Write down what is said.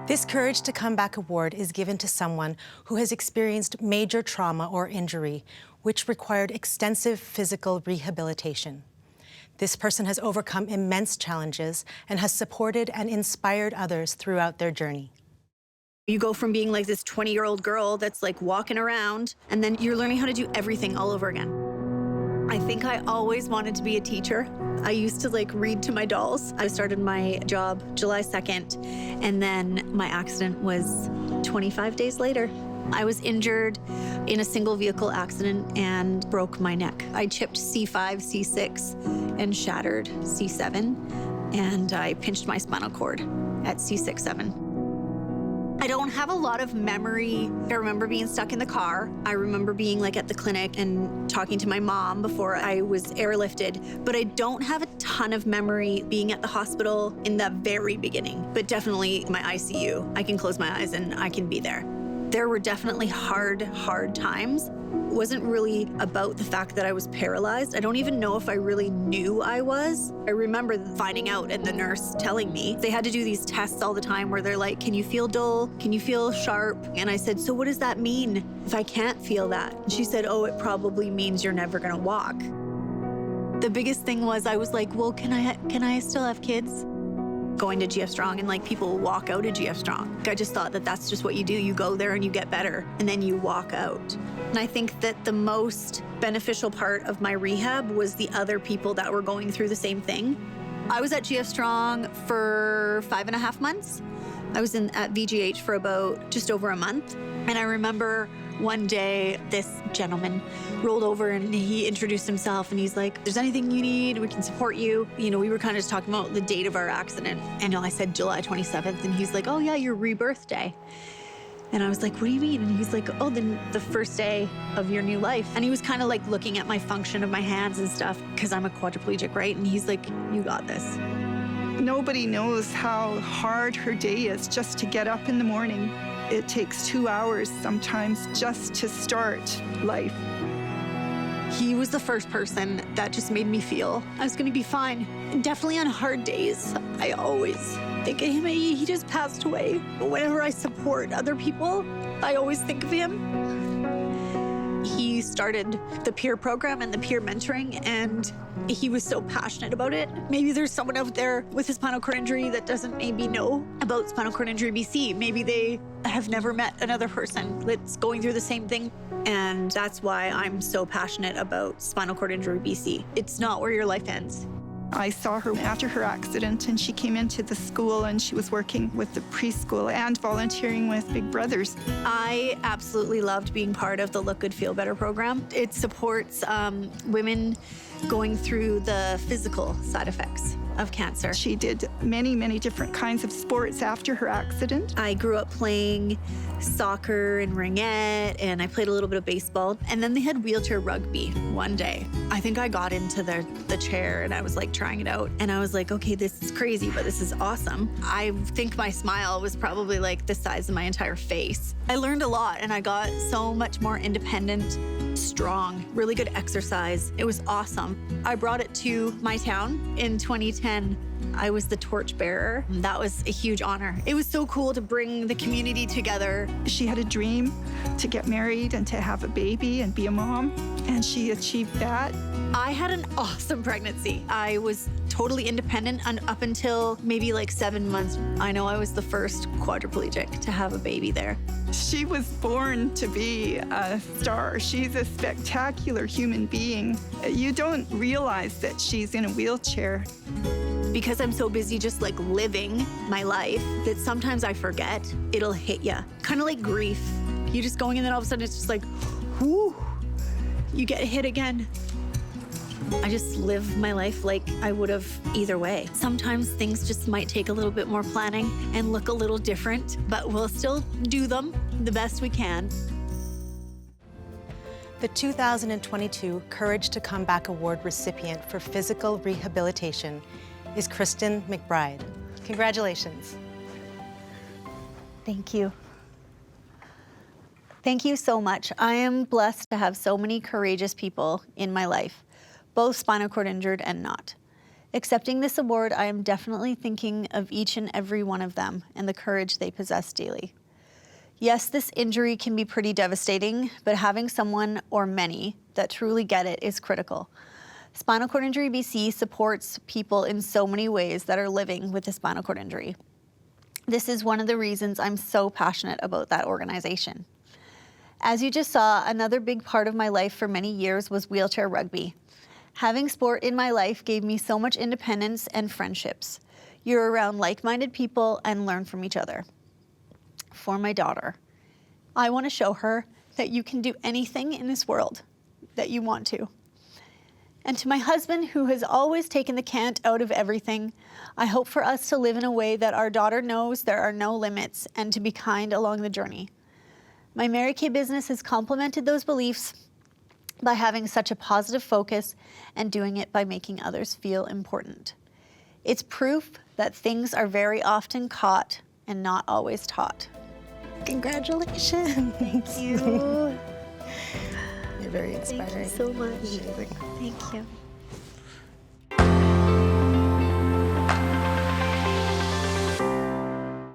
This Courage to Come Back award is given to someone who has experienced major trauma or injury, which required extensive physical rehabilitation. This person has overcome immense challenges and has supported and inspired others throughout their journey. You go from being like this 20-year-old girl that's like walking around, and then you're learning how to do everything all over again. I think I always wanted to be a teacher. I used to like read to my dolls. I started my job July 2nd, and then my accident was 25 days later. I was injured in a single vehicle accident and broke my neck. I chipped C5, C6, and shattered C7, and I pinched my spinal cord at C6, 7. I don't have a lot of memory. I remember being stuck in the car. I remember being like at the clinic and talking to my mom before I was airlifted, but I don't have a ton of memory being at the hospital in the very beginning, but definitely my ICU. I can close my eyes and I can be there. There were definitely hard times. It wasn't really about the fact that I was paralyzed. I don't even know if I really knew I was. I remember finding out and the nurse telling me. They had to do these tests all the time where they're like, can you feel dull? Can you feel sharp? And I said, so what does that mean if I can't feel that? And she said, oh, it probably means you're never gonna walk. The biggest thing was I was like, well, can I still have kids? Going to GF Strong and like people walk out of GF Strong. I just thought that that's just what you do. You go there and you get better and then you walk out. And I think that the most beneficial part of my rehab was the other people that were going through the same thing. I was at GF Strong for 5.5 months. I was at VGH for about just over a month. And I remember one day this gentleman rolled over and he introduced himself and he's like, if there's anything you need, we can support you. You know, we were kind of just talking about the date of our accident. And I said July 27th and he's like, oh yeah, your rebirth day. And I was like, what do you mean? And he's like, oh, then the first day of your new life. And he was kind of like looking at my function of my hands and stuff because I'm a quadriplegic, right? And he's like, you got this. Nobody knows how hard her day is just to get up in the morning. It takes 2 hours sometimes just to start life. He was the first person that just made me feel I was gonna be fine. And definitely on hard days, I always think of him. He just passed away. But whenever I support other people, I always think of him. He started the peer program and the peer mentoring, and he was so passionate about it. Maybe there's someone out there with a spinal cord injury that doesn't maybe know about Spinal Cord Injury BC. Maybe they have never met another person that's going through the same thing. And that's why I'm so passionate about Spinal Cord Injury BC. It's not where your life ends. I saw her after her accident and she came into the school and she was working with the preschool and volunteering with Big Brothers. I absolutely loved being part of the Look Good, Feel Better program. It supports women going through the physical side effects of cancer. She did many different kinds of sports after her accident. I grew up playing soccer and ringette, and I played a little bit of baseball. And then they had wheelchair rugby one day. I think I got into the chair and I was like trying it out. And I was like, okay, this is crazy, but this is awesome. I think my smile was probably like the size of my entire face. I learned a lot and I got so much more independent, strong, really good exercise. It was awesome. I brought it to my town in 2010. I was the torchbearer. That was a huge honor. It was so cool to bring the community together. She had a dream to get married and to have a baby and be a mom, and she achieved that. I had an awesome pregnancy. I was totally independent and up until maybe like 7 months. I know I was the first quadriplegic to have a baby there. She was born to be a star. She's a spectacular human being. You don't realize that she's in a wheelchair. Because I'm so busy just like living my life that sometimes I forget it'll hit you. Kind of like grief. You're just going and then all of a sudden it's just like, whoo, you get hit again. I just live my life like I would have either way. Sometimes things just might take a little bit more planning and look a little different, but we'll still do them the best we can. The 2022 Courage to Come Back Award recipient for physical rehabilitation is Kristen McBride. Congratulations. Thank you. Thank you so much. I am blessed to have so many courageous people in my life, both spinal cord injured and not. Accepting this award, I am definitely thinking of each and every one of them and the courage they possess daily. Yes, this injury can be pretty devastating, but having someone or many that truly get it is critical. Spinal Cord Injury BC supports people in so many ways that are living with a spinal cord injury. This is one of the reasons I'm so passionate about that organization. As you just saw, another big part of my life for many years was wheelchair rugby. Having sport in my life gave me so much independence and friendships. You're around like-minded people and learn from each other. For my daughter, I want to show her that you can do anything in this world that you want to. And to my husband, who has always taken the cant out of everything, I hope for us to live in a way that our daughter knows there are no limits and to be kind along the journey. My Mary Kay business has complemented those beliefs by having such a positive focus and doing it by making others feel important. It's proof that things are very often caught and not always taught. Congratulations. Thank you. You're very inspiring. Thank you so much. Amazing. Thank you.